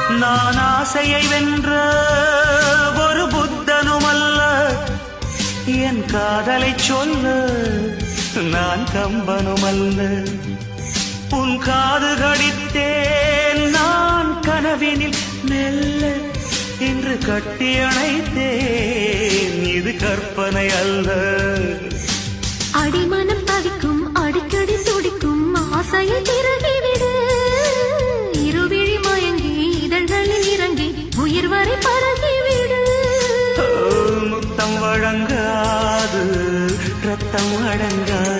நான் ஆசையை வென்ற ஒரு புத்தனுமல்ல, என் காதலை சொல்ல நான் கம்பனுமல்ல. உன் காது கடித்தேன் நான் கனவினில் மெல்ல, இன்று கட்டி அணைத்தேன் இது கற்பனை அல்ல. அடிமனம் தவிக்கும் அடிக்கடி துடிக்கும் ஆசையை திறகிவிடு, இருவிழி மயங்கி இதழ்களில் இறங்கி உயிர் வரை பரகிவிடு. முத்தம் வழங்காது ரத்தம் அடங்காது.